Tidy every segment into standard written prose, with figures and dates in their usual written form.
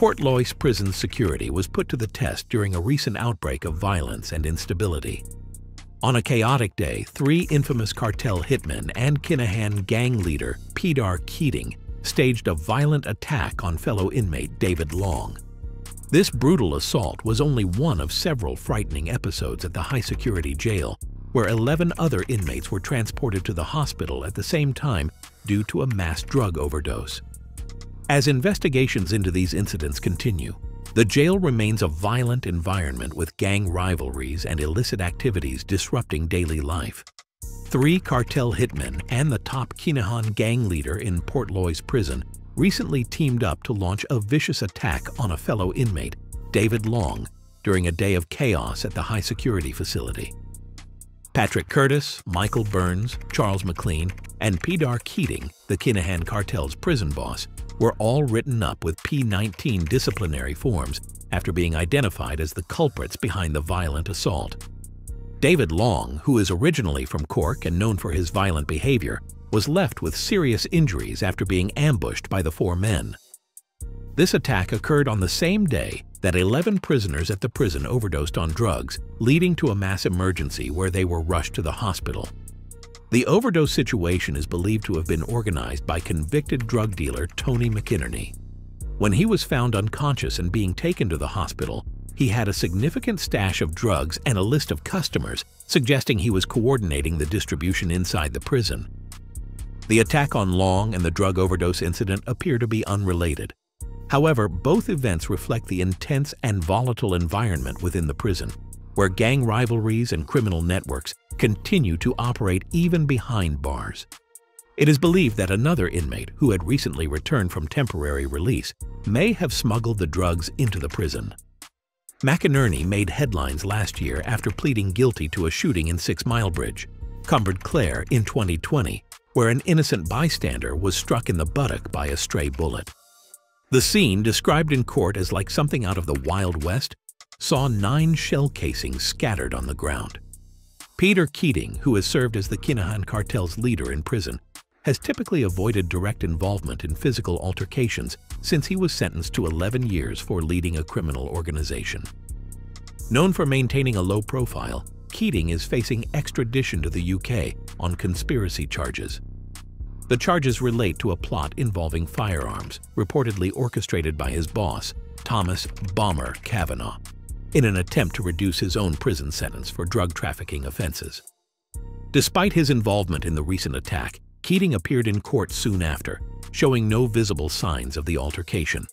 Portlaoise Prison's security was put to the test during a recent outbreak of violence and instability. On a chaotic day, 3 infamous cartel hitmen and Kinahan gang leader Byrne-Kinahan staged a violent attack on fellow inmate David Long. This brutal assault was only one of several frightening episodes at the high-security jail, where 11 other inmates were transported to the hospital at the same time due to a mass drug overdose. As investigations into these incidents continue, the jail remains a violent environment with gang rivalries and illicit activities disrupting daily life. 3 cartel hitmen and the top Kinahan gang leader in Portlaoise Prison recently teamed up to launch a vicious attack on a fellow inmate, David Long, during a day of chaos at the high-security facility. Patrick Curtis, Michael Burns, Charles McLean, and Byrne-Kinahan, the Kinahan Cartel's prison boss, were all written up with P-19 disciplinary forms after being identified as the culprits behind the violent assault. David Long, who is originally from Cork and known for his violent behavior, was left with serious injuries after being ambushed by the 4 men. This attack occurred on the same day that 11 prisoners at the prison overdosed on drugs, leading to a mass emergency where they were rushed to the hospital. The overdose situation is believed to have been organized by convicted drug dealer Tony McInerney. When he was found unconscious and being taken to the hospital, he had a significant stash of drugs and a list of customers, suggesting he was coordinating the distribution inside the prison. The attack on Long and the drug overdose incident appear to be unrelated. However, both events reflect the intense and volatile environment within the prison, where gang rivalries and criminal networks continue to operate even behind bars. It is believed that another inmate, who had recently returned from temporary release, may have smuggled the drugs into the prison. McInerney made headlines last year after pleading guilty to a shooting in 6 Mile Bridge, Clare in 2020, where an innocent bystander was struck in the buttock by a stray bullet. The scene, described in court as like something out of the Wild West, saw 9 shell casings scattered on the ground. Byrne-Kinahan, who has served as the Kinahan Cartel's leader in prison, has typically avoided direct involvement in physical altercations since he was sentenced to 11 years for leading a criminal organization. Known for maintaining a low profile, Kinahan is facing extradition to the UK on conspiracy charges. The charges relate to a plot involving firearms, reportedly orchestrated by his boss, Thomas "Bomber" Kavanagh, in an attempt to reduce his own prison sentence for drug trafficking offenses. Despite his involvement in the recent attack, Kinahan appeared in court soon after, showing no visible signs of the altercation.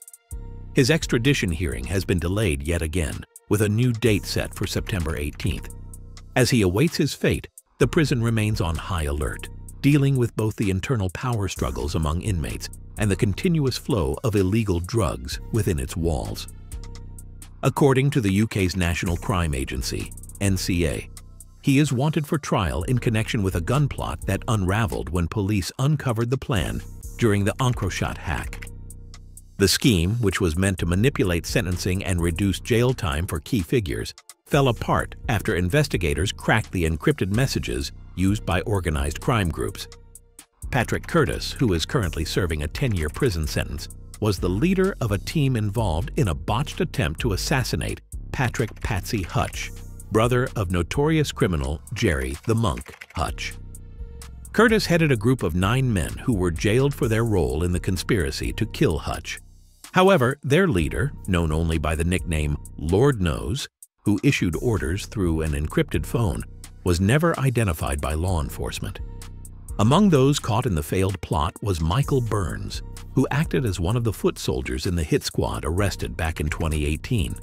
His extradition hearing has been delayed yet again, with a new date set for September 18th. As he awaits his fate, the prison remains on high alert, dealing with both the internal power struggles among inmates and the continuous flow of illegal drugs within its walls. According to the UK's National Crime Agency, NCA, he is wanted for trial in connection with a gun plot that unraveled when police uncovered the plan during the Encrochat hack. The scheme, which was meant to manipulate sentencing and reduce jail time for key figures, fell apart after investigators cracked the encrypted messages used by organized crime groups. Patrick Curtis, who is currently serving a 10-year prison sentence, was the leader of a team involved in a botched attempt to assassinate Patrick "Patsy" Hutch, brother of notorious criminal Gerry "the Monk" Hutch. Curtis headed a group of 9 men who were jailed for their role in the conspiracy to kill Hutch. However, their leader, known only by the nickname Lord Knows, who issued orders through an encrypted phone, was never identified by law enforcement. Among those caught in the failed plot was Michael Burns, who acted as one of the foot soldiers in the hit squad arrested back in 2018.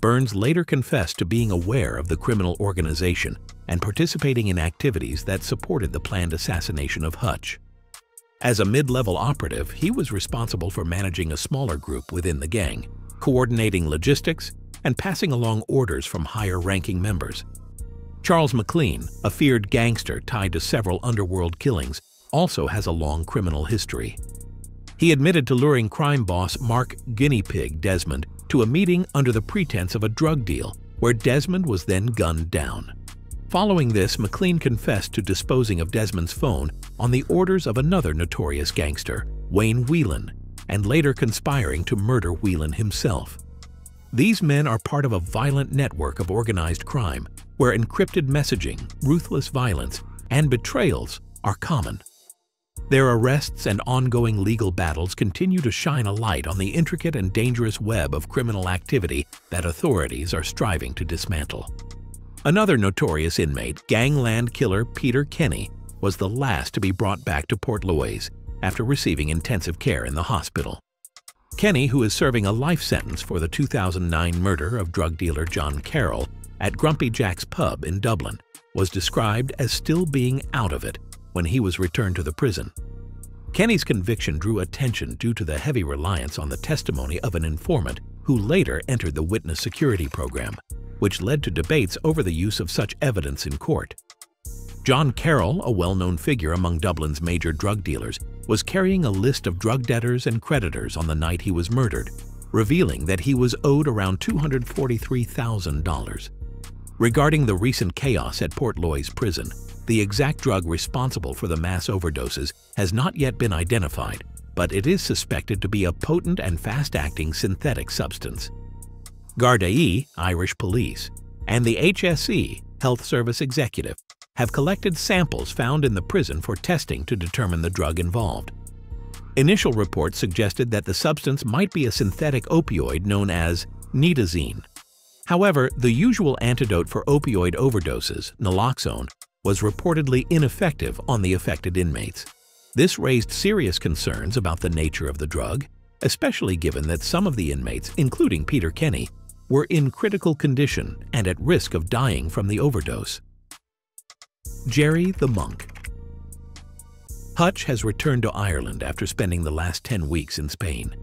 Burns later confessed to being aware of the criminal organization and participating in activities that supported the planned assassination of Hutch. As a mid-level operative, he was responsible for managing a smaller group within the gang, coordinating logistics, and passing along orders from higher-ranking members. Charles McLean, a feared gangster tied to several underworld killings, also has a long criminal history. He admitted to luring crime boss Mark "Guinea Pig" Desmond to a meeting under the pretense of a drug deal, where Desmond was then gunned down. Following this, McLean confessed to disposing of Desmond's phone on the orders of another notorious gangster, Wayne Whelan, and later conspiring to murder Whelan himself. These men are part of a violent network of organized crime where encrypted messaging, ruthless violence, and betrayals are common. Their arrests and ongoing legal battles continue to shine a light on the intricate and dangerous web of criminal activity that authorities are striving to dismantle. Another notorious inmate, gangland killer Peter Kenny, was the last to be brought back to Portlaoise after receiving intensive care in the hospital. Kenny, who is serving a life sentence for the 2009 murder of drug dealer John Carroll at Grumpy Jack's pub in Dublin, was described as still being out of it when he was returned to the prison. Kenny's conviction drew attention due to the heavy reliance on the testimony of an informant who later entered the witness security program, which led to debates over the use of such evidence in court. John Carroll, a well-known figure among Dublin's major drug dealers, was carrying a list of drug debtors and creditors on the night he was murdered, revealing that he was owed around $243,000. Regarding the recent chaos at Portlaoise Prison, the exact drug responsible for the mass overdoses has not yet been identified, but it is suspected to be a potent and fast-acting synthetic substance. Gardaí, Irish police, and the HSE, Health Service Executive, have collected samples found in the prison for testing to determine the drug involved. Initial reports suggested that the substance might be a synthetic opioid known as nitazeene. However, the usual antidote for opioid overdoses, naloxone, was reportedly ineffective on the affected inmates. This raised serious concerns about the nature of the drug, especially given that some of the inmates, including Peter Kenny, were in critical condition and at risk of dying from the overdose. Gerry the Monk. Hutch has returned to Ireland after spending the last 10 weeks in Spain.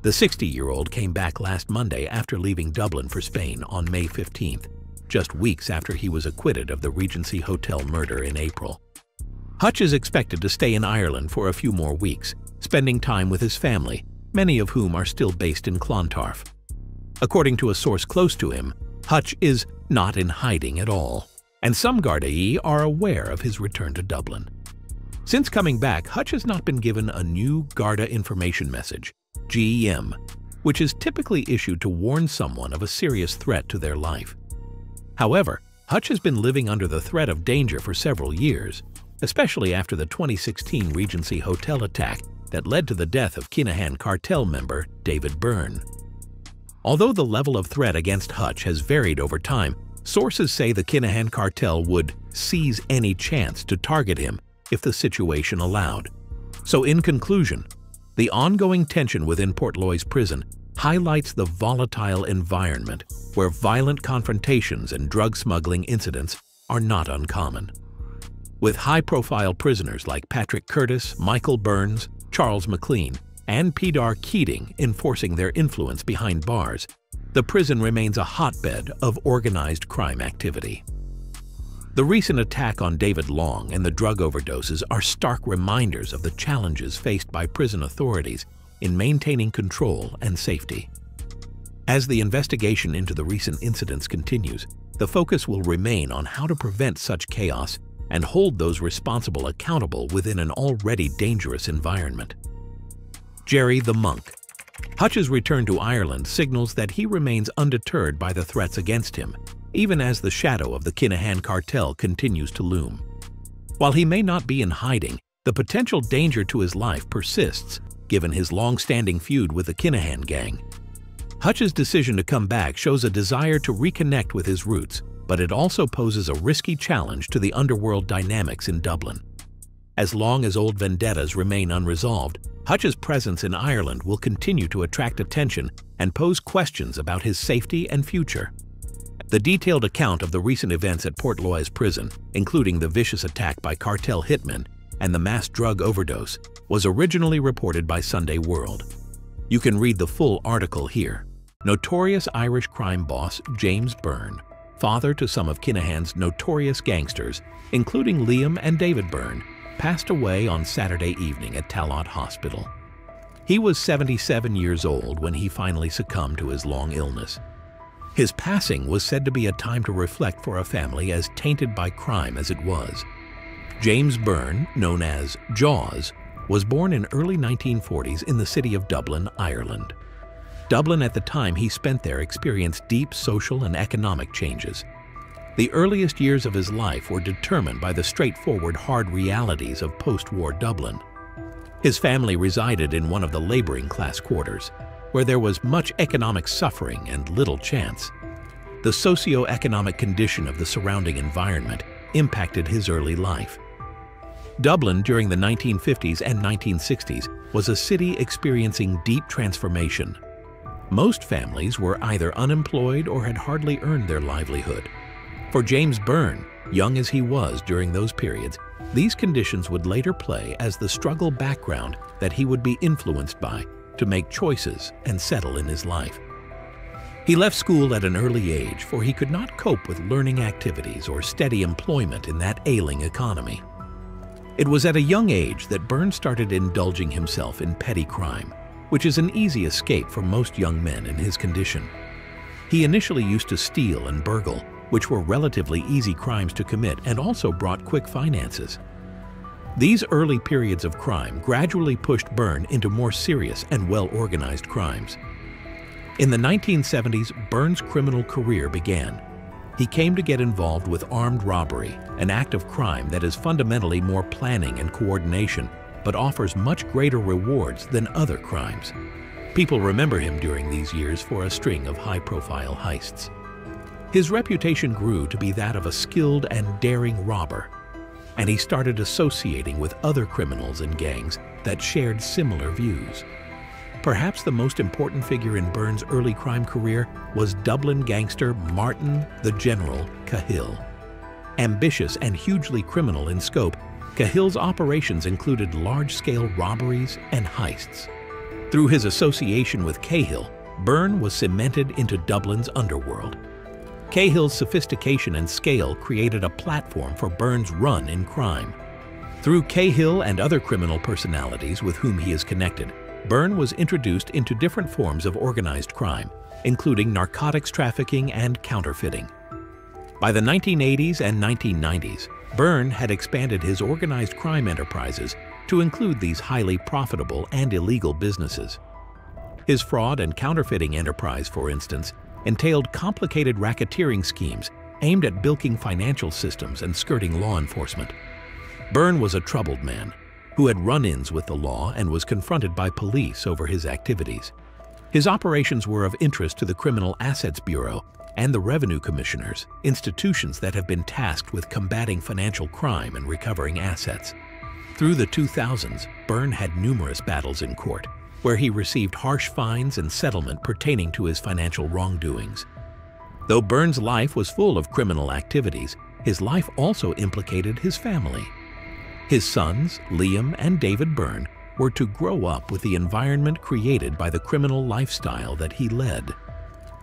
The 60-year-old came back last Monday after leaving Dublin for Spain on May 15th, just weeks after he was acquitted of the Regency Hotel murder in April. Hutch is expected to stay in Ireland for a few more weeks, spending time with his family, many of whom are still based in Clontarf. According to a source close to him, Hutch is not in hiding at all, and some Gardaí are aware of his return to Dublin. Since coming back, Hutch has not been given a new Garda Information Message, GEM, which is typically issued to warn someone of a serious threat to their life. However, Hutch has been living under the threat of danger for several years, especially after the 2016 Regency Hotel attack that led to the death of Kinahan Cartel member David Byrne. Although the level of threat against Hutch has varied over time, sources say the Kinahan Cartel would seize any chance to target him if the situation allowed. So in conclusion, the ongoing tension within Portlaoise Prison highlights the volatile environment where violent confrontations and drug smuggling incidents are not uncommon. With high-profile prisoners like Patrick Curtis, Michael Burns, Charles McLean, and Peter Keating enforcing their influence behind bars, the prison remains a hotbed of organized crime activity. The recent attack on David Long and the drug overdoses are stark reminders of the challenges faced by prison authorities in maintaining control and safety. As the investigation into the recent incidents continues, the focus will remain on how to prevent such chaos and hold those responsible accountable within an already dangerous environment. Gerry the Monk. Hutch's return to Ireland signals that he remains undeterred by the threats against him, even as the shadow of the Kinahan Cartel continues to loom. While he may not be in hiding, the potential danger to his life persists, given his long-standing feud with the Kinahan gang. Hutch's decision to come back shows a desire to reconnect with his roots, but it also poses a risky challenge to the underworld dynamics in Dublin. As long as old vendettas remain unresolved, Hutch's presence in Ireland will continue to attract attention and pose questions about his safety and future. The detailed account of the recent events at Portlaoise Prison, including the vicious attack by cartel hitmen and the mass drug overdose, was originally reported by Sunday World. You can read the full article here. Notorious Irish crime boss James Byrne, father to some of Kinahan's notorious gangsters, including Liam and David Byrne, passed away on Saturday evening at Tallaght Hospital. He was 77 years old when he finally succumbed to his long illness. His passing was said to be a time to reflect for a family as tainted by crime as it was. James Byrne, known as Jaws, was born in early 1940s in the city of Dublin, Ireland. Dublin at the time he spent there experienced deep social and economic changes. The earliest years of his life were determined by the straightforward hard realities of post-war Dublin. His family resided in one of the laboring class quarters, where there was much economic suffering and little chance. The socio-economic condition of the surrounding environment impacted his early life. Dublin during the 1950s and 1960s was a city experiencing deep transformation. Most families were either unemployed or had hardly earned their livelihood. For James Byrne, young as he was during those periods, these conditions would later play as the struggle background that he would be influenced by to make choices and settle in his life. He left school at an early age, for he could not cope with learning activities or steady employment in that ailing economy. It was at a young age that Byrne started indulging himself in petty crime, which is an easy escape for most young men in his condition. He initially used to steal and burgle, which were relatively easy crimes to commit and also brought quick finances. These early periods of crime gradually pushed Byrne into more serious and well-organized crimes. In the 1970s, Byrne's criminal career began. He came to get involved with armed robbery, an act of crime that is fundamentally more planning and coordination, but offers much greater rewards than other crimes. People remember him during these years for a string of high-profile heists. His reputation grew to be that of a skilled and daring robber, and he started associating with other criminals and gangs that shared similar views. Perhaps the most important figure in Byrne's early crime career was Dublin gangster Martin the General Cahill. Ambitious and hugely criminal in scope, Cahill's operations included large-scale robberies and heists. Through his association with Cahill, Byrne was cemented into Dublin's underworld. Cahill's sophistication and scale created a platform for Byrne's run in crime. Through Cahill and other criminal personalities with whom he is connected, Byrne was introduced into different forms of organized crime, including narcotics trafficking and counterfeiting. By the 1980s and 1990s, Byrne had expanded his organized crime enterprises to include these highly profitable and illegal businesses. His fraud and counterfeiting enterprise, for instance, entailed complicated racketeering schemes aimed at bilking financial systems and skirting law enforcement. Byrne was a troubled man who had run-ins with the law and was confronted by police over his activities. His operations were of interest to the Criminal Assets Bureau and the Revenue Commissioners, institutions that have been tasked with combating financial crime and recovering assets. Through the 2000s, Byrne had numerous battles in court, where he received harsh fines and settlement pertaining to his financial wrongdoings. Though Byrne's life was full of criminal activities, his life also implicated his family. His sons, Liam and David Byrne, were to grow up with the environment created by the criminal lifestyle that he led.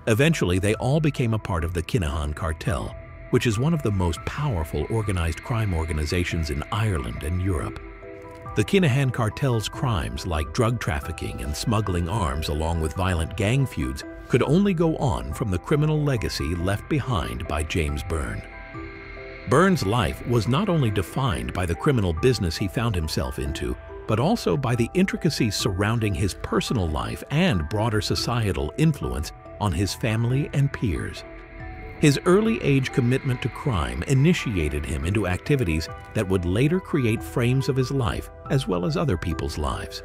Eventually, they all became a part of the Kinahan Cartel, which is one of the most powerful organized crime organizations in Ireland and Europe. The Kinahan Cartel's crimes like drug trafficking and smuggling arms along with violent gang feuds could only go on from the criminal legacy left behind by James Byrne. Byrne's life was not only defined by the criminal business he found himself into, but also by the intricacies surrounding his personal life and broader societal influence on his family and peers. His early age commitment to crime initiated him into activities that would later create frames of his life as well as other people's lives.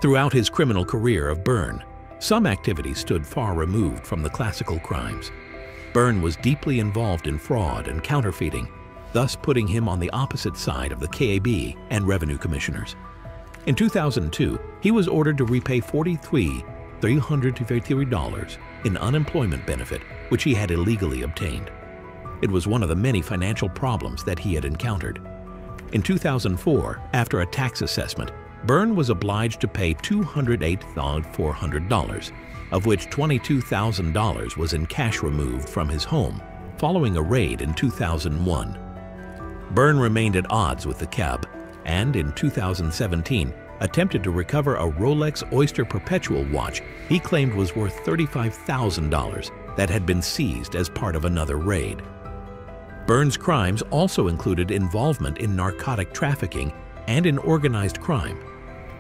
Throughout his criminal career of Byrne, some activities stood far removed from the classical crimes. Byrne was deeply involved in fraud and counterfeiting, thus putting him on the opposite side of the KAB and Revenue Commissioners. In 2002, he was ordered to repay $43,353 in unemployment benefit, which he had illegally obtained. It was one of the many financial problems that he had encountered. In 2004, after a tax assessment, Byrne was obliged to pay $208,400, of which $22,000 was in cash removed from his home following a raid in 2001. Byrne remained at odds with the KAB and in 2017 attempted to recover a Rolex Oyster Perpetual watch he claimed was worth $35,000 that had been seized as part of another raid. Byrne's crimes also included involvement in narcotic trafficking and in organized crime.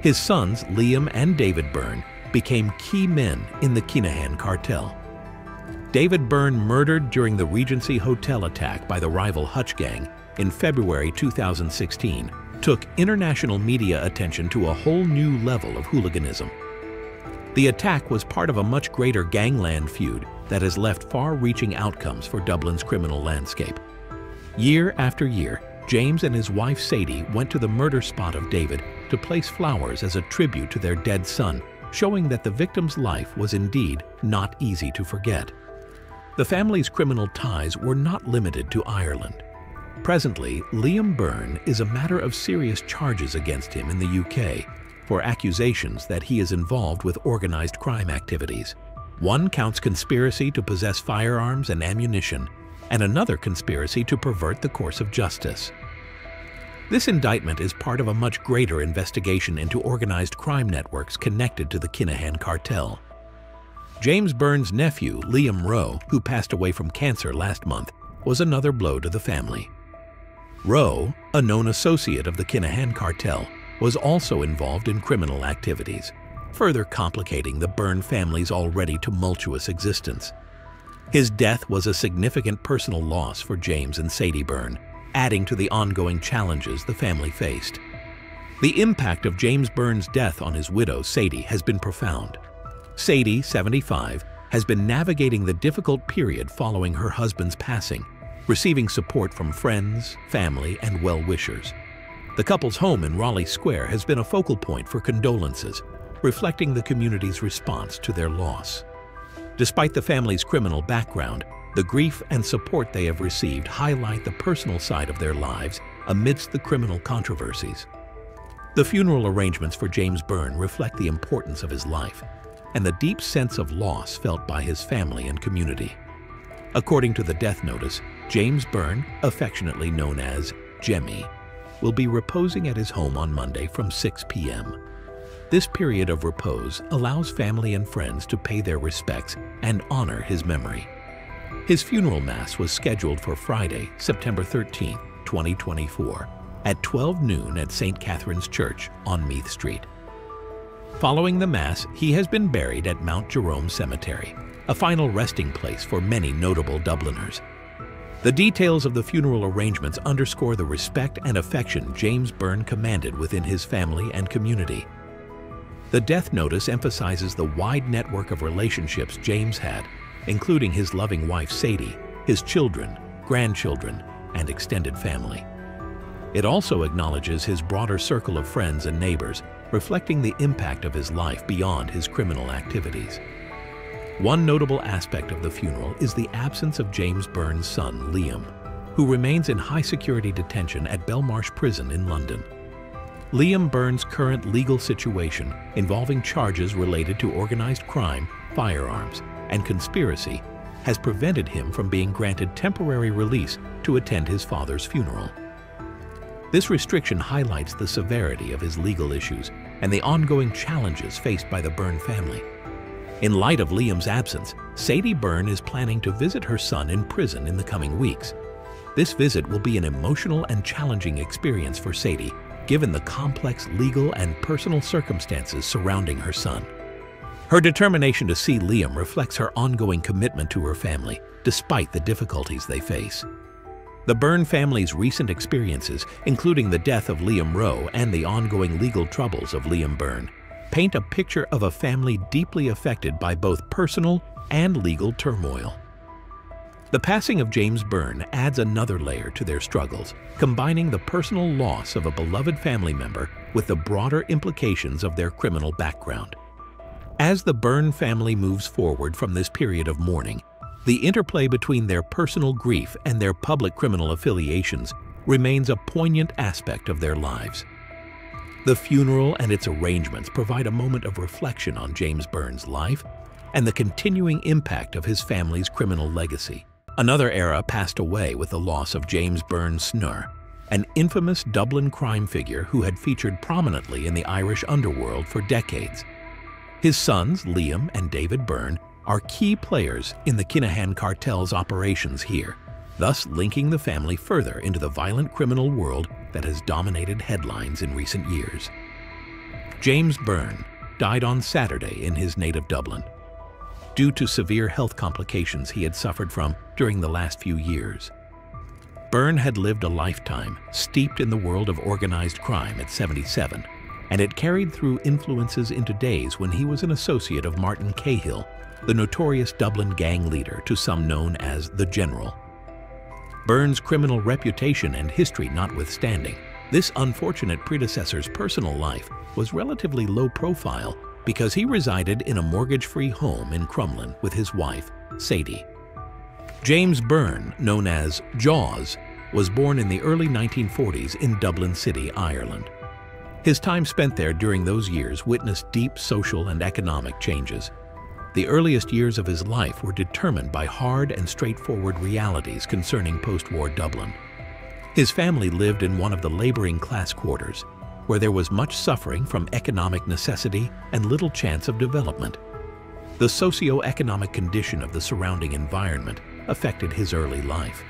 His sons, Liam and David Byrne, became key men in the Kinahan Cartel. David Byrne, murdered during the Regency Hotel attack by the rival Hutch gang in February 2016, took international media attention to a whole new level of hooliganism. The attack was part of a much greater gangland feud that has left far-reaching outcomes for Dublin's criminal landscape. Year after year, James and his wife Sadie went to the murder spot of David to place flowers as a tribute to their dead son, showing that the victim's life was indeed not easy to forget. The family's criminal ties were not limited to Ireland. Presently, Liam Byrne is a matter of serious charges against him in the UK for accusations that he is involved with organized crime activities. One counts conspiracy to possess firearms and ammunition, and another conspiracy to pervert the course of justice. This indictment is part of a much greater investigation into organized crime networks connected to the Kinahan Cartel. James Byrne's nephew, Liam Rowe, who passed away from cancer last month, was another blow to the family. Rowe, a known associate of the Kinahan Cartel, was also involved in criminal activities, further complicating the Byrne family's already tumultuous existence. His death was a significant personal loss for James and Sadie Byrne, adding to the ongoing challenges the family faced. The impact of James Byrne's death on his widow, Sadie, has been profound. Sadie, 75, has been navigating the difficult period following her husband's passing, receiving support from friends, family, and well-wishers. The couple's home in Raleigh Square has been a focal point for condolences, reflecting the community's response to their loss. Despite the family's criminal background, the grief and support they have received highlight the personal side of their lives amidst the criminal controversies. The funeral arrangements for James Byrne reflect the importance of his life and the deep sense of loss felt by his family and community. According to the death notice, James Byrne, affectionately known as Jemmy, will be reposing at his home on Monday from 6 p.m. This period of repose allows family and friends to pay their respects and honor his memory. His funeral mass was scheduled for Friday, September 13, 2024, at 12 noon at St. Catherine's Church on Meath Street. Following the Mass, he has been buried at Mount Jerome Cemetery, a final resting place for many notable Dubliners. The details of the funeral arrangements underscore the respect and affection James Byrne commanded within his family and community. The death notice emphasizes the wide network of relationships James had, including his loving wife Sadie, his children, grandchildren, and extended family. It also acknowledges his broader circle of friends and neighbors, reflecting the impact of his life beyond his criminal activities. One notable aspect of the funeral is the absence of James Byrne's son, Liam, who remains in high-security detention at Belmarsh Prison in London. Liam Byrne's current legal situation, involving charges related to organized crime, firearms, and conspiracy, has prevented him from being granted temporary release to attend his father's funeral. This restriction highlights the severity of his legal issues and the ongoing challenges faced by the Byrne family. In light of Liam's absence, Sadie Byrne is planning to visit her son in prison in the coming weeks. This visit will be an emotional and challenging experience for Sadie, given the complex legal and personal circumstances surrounding her son. Her determination to see Liam reflects her ongoing commitment to her family, despite the difficulties they face. The Byrne family's recent experiences, including the death of Liam Rowe and the ongoing legal troubles of Liam Byrne, paint a picture of a family deeply affected by both personal and legal turmoil. The passing of James Byrne adds another layer to their struggles, combining the personal loss of a beloved family member with the broader implications of their criminal background. As the Byrne family moves forward from this period of mourning, the interplay between their personal grief and their public criminal affiliations remains a poignant aspect of their lives. The funeral and its arrangements provide a moment of reflection on James Byrne's life and the continuing impact of his family's criminal legacy. Another era passed away with the loss of James Byrne Snurr, an infamous Dublin crime figure who had featured prominently in the Irish underworld for decades. His sons, Liam and David Byrne, are key players in the Kinahan Cartel's operations here, thus linking the family further into the violent criminal world that has dominated headlines in recent years. James Byrne died on Saturday in his native Dublin, due to severe health complications he had suffered from during the last few years. Byrne had lived a lifetime steeped in the world of organized crime at 77, and it carried through influences into days when he was an associate of Martin Cahill, the notorious Dublin gang leader, to some known as the General. Byrne's criminal reputation and history notwithstanding, this unfortunate predecessor's personal life was relatively low profile because he resided in a mortgage-free home in Crumlin with his wife, Sadie. James Byrne, known as Jaws, was born in the early 1940s in Dublin City, Ireland. His time spent there during those years witnessed deep social and economic changes. The earliest years of his life were determined by hard and straightforward realities concerning post-war Dublin. His family lived in one of the laboring class quarters, where there was much suffering from economic necessity and little chance of development. The socio-economic condition of the surrounding environment affected his early life.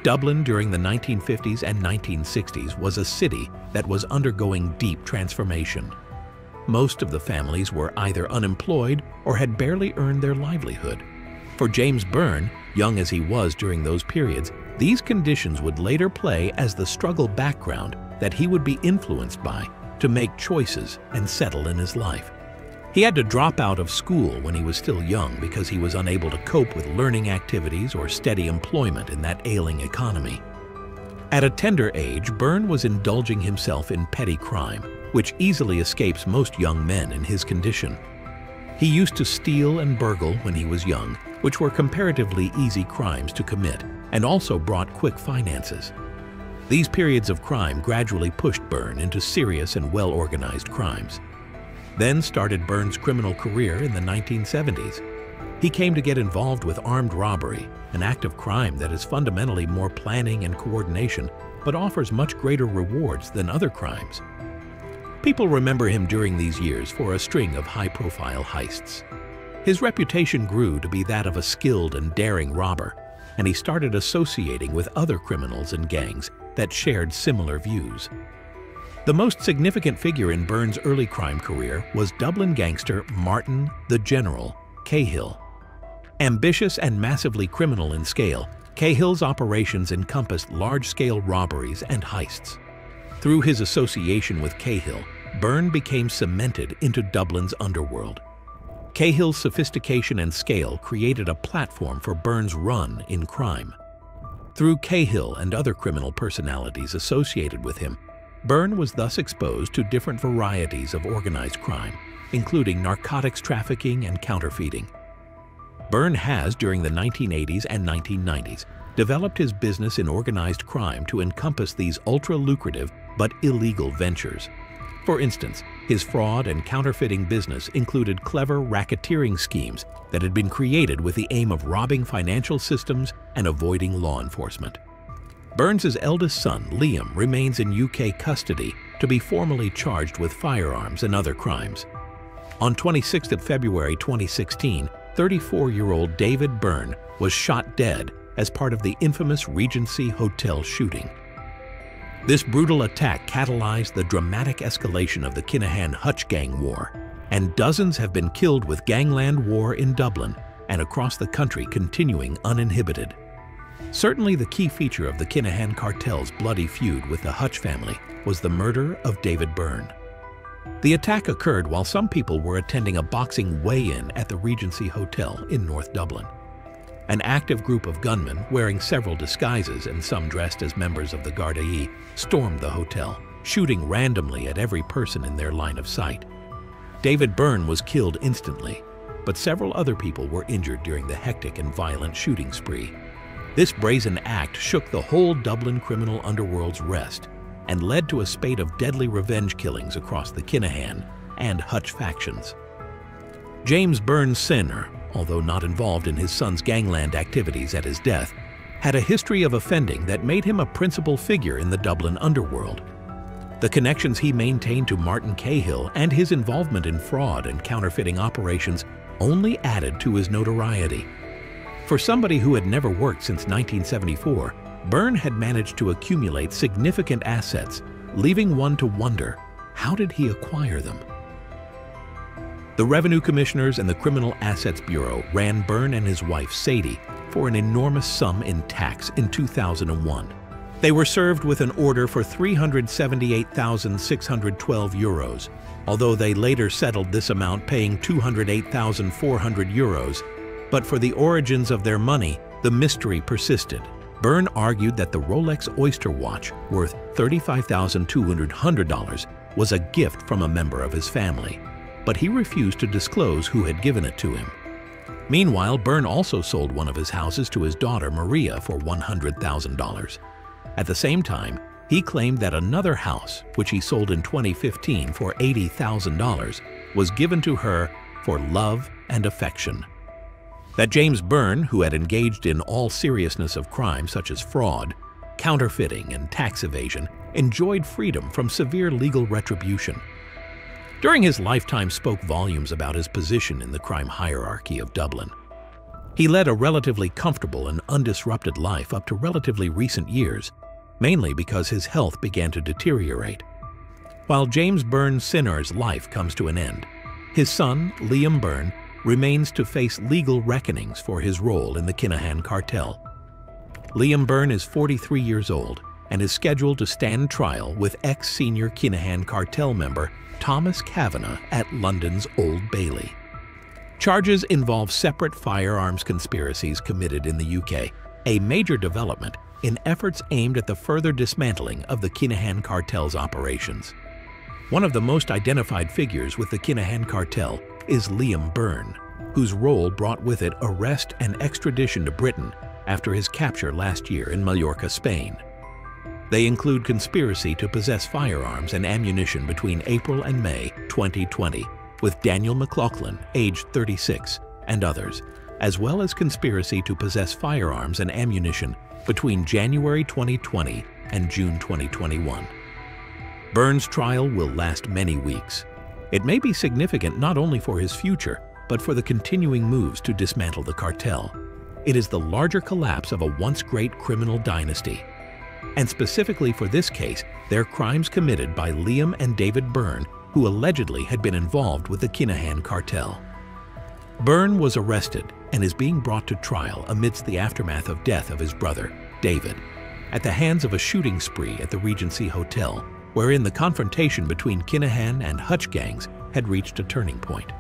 Dublin during the 1950s and 1960s was a city that was undergoing deep transformation. Most of the families were either unemployed or had barely earned their livelihood. For James Byrne, young as he was during those periods, these conditions would later play as the struggle background that he would be influenced by to make choices and settle in his life. He had to drop out of school when he was still young because he was unable to cope with learning activities or steady employment in that ailing economy. At a tender age, Byrne was indulging himself in petty crime, which easily escapes most young men in his condition. He used to steal and burgle when he was young, which were comparatively easy crimes to commit and also brought quick finances. These periods of crime gradually pushed Byrne into serious and well-organized crimes. Then started Byrne's criminal career in the 1970s. He came to get involved with armed robbery, an act of crime that is fundamentally more planning and coordination, but offers much greater rewards than other crimes. People remember him during these years for a string of high-profile heists. His reputation grew to be that of a skilled and daring robber, and he started associating with other criminals and gangs that shared similar views. The most significant figure in Byrne's early crime career was Dublin gangster Martin the General Cahill. Ambitious and massively criminal in scale, Cahill's operations encompassed large-scale robberies and heists. Through his association with Cahill, Byrne became cemented into Dublin's underworld. Cahill's sophistication and scale created a platform for Byrne's run in crime. Through Cahill and other criminal personalities associated with him, Byrne was thus exposed to different varieties of organized crime, including narcotics trafficking and counterfeiting. Byrne has, during the 1980s and 1990s, developed his business in organized crime to encompass these ultra-lucrative but illegal ventures. For instance, his fraud and counterfeiting business included clever racketeering schemes that had been created with the aim of robbing financial systems and avoiding law enforcement. Byrne's eldest son, Liam, remains in UK custody to be formally charged with firearms and other crimes. On 26 February 2016, 34-year-old David Byrne was shot dead as part of the infamous Regency Hotel shooting. This brutal attack catalyzed the dramatic escalation of the Kinahan Hutch gang war, and dozens have been killed with gangland war in Dublin and across the country continuing uninhibited. Certainly the key feature of the Kinahan Cartel's bloody feud with the Hutch family was the murder of David Byrne. The attack occurred while some people were attending a boxing weigh-in at the Regency Hotel in North Dublin. An active group of gunmen, wearing several disguises and some dressed as members of the Gardaí, stormed the hotel, shooting randomly at every person in their line of sight. David Byrne was killed instantly, but several other people were injured during the hectic and violent shooting spree. This brazen act shook the whole Dublin criminal underworld's rest and led to a spate of deadly revenge killings across the Kinahan and Hutch factions. James Byrne Sr., although not involved in his son's gangland activities at his death, had a history of offending that made him a principal figure in the Dublin underworld. The connections he maintained to Martin Cahill and his involvement in fraud and counterfeiting operations only added to his notoriety. For somebody who had never worked since 1974, Byrne had managed to accumulate significant assets, leaving one to wonder, how did he acquire them? The Revenue Commissioners and the Criminal Assets Bureau ran Byrne and his wife Sadie for an enormous sum in tax in 2001. They were served with an order for 378,612 euros, although they later settled this amount paying 208,400 euros. But for the origins of their money, the mystery persisted. Byrne argued that the Rolex Oyster watch, worth $35,200, was a gift from a member of his family, but he refused to disclose who had given it to him. Meanwhile, Byrne also sold one of his houses to his daughter Maria for $100,000. At the same time, he claimed that another house, which he sold in 2015 for $80,000, was given to her for love and affection. That James Byrne, who had engaged in all seriousness of crime such as fraud, counterfeiting, and tax evasion, enjoyed freedom from severe legal retribution. During his lifetime spoke volumes about his position in the crime hierarchy of Dublin. He led a relatively comfortable and undisrupted life up to relatively recent years, mainly because his health began to deteriorate. While James Byrne Senior's life comes to an end, his son, Liam Byrne, remains to face legal reckonings for his role in the Kinahan Cartel. Liam Byrne is 43 years old and is scheduled to stand trial with ex-senior Kinahan Cartel member Thomas Kavanagh at London's Old Bailey. Charges involve separate firearms conspiracies committed in the UK, a major development in efforts aimed at the further dismantling of the Kinahan Cartel's operations. One of the most identified figures with the Kinahan Cartel is Liam Byrne, whose role brought with it arrest and extradition to Britain after his capture last year in Mallorca, Spain. They include conspiracy to possess firearms and ammunition between April and May 2020 with Daniel McLaughlin, aged 36, and others, as well as conspiracy to possess firearms and ammunition between January 2020 and June 2021. Byrne's trial will last many weeks. It may be significant not only for his future, but for the continuing moves to dismantle the cartel. It is the larger collapse of a once great criminal dynasty. And specifically for this case, their crimes committed by Liam and David Byrne, who allegedly had been involved with the Kinahan Cartel. Byrne was arrested and is being brought to trial amidst the aftermath of death of his brother, David, at the hands of a shooting spree at the Regency Hotel, wherein the confrontation between Kinahan and Hutch gangs had reached a turning point.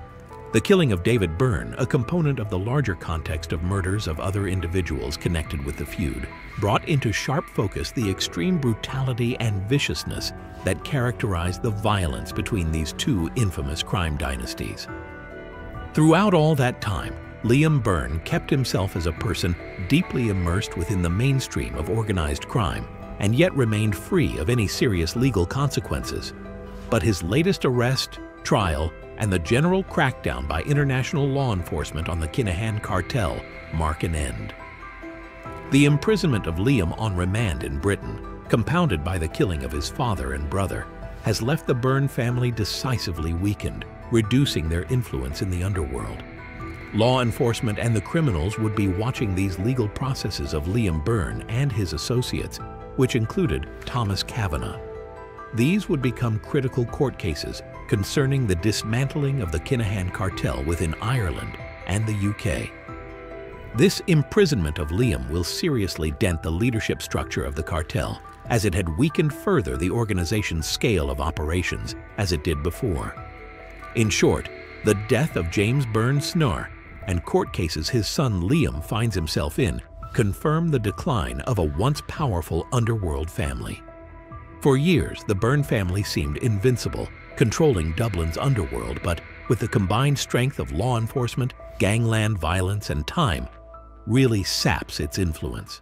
The killing of David Byrne, a component of the larger context of murders of other individuals connected with the feud, brought into sharp focus the extreme brutality and viciousness that characterized the violence between these two infamous crime dynasties. Throughout all that time, Liam Byrne kept himself as a person deeply immersed within the mainstream of organized crime, and yet remained free of any serious legal consequences. But his latest arrest, trial, and the general crackdown by international law enforcement on the Kinahan Cartel mark an end. The imprisonment of Liam on remand in Britain, compounded by the killing of his father and brother, has left the Byrne family decisively weakened, reducing their influence in the underworld. Law enforcement and the criminals would be watching these legal processes of Liam Byrne and his associates, which included Thomas Kavanagh. These would become critical court cases concerning the dismantling of the Kinahan Cartel within Ireland and the UK. This imprisonment of Liam will seriously dent the leadership structure of the cartel, as it had weakened further the organization's scale of operations as it did before. In short, the death of James Byrne Senior and court cases his son Liam finds himself in confirm the decline of a once powerful underworld family. For years, the Byrne family seemed invincible, controlling Dublin's underworld, but with the combined strength of law enforcement, gangland violence, and time, really saps its influence.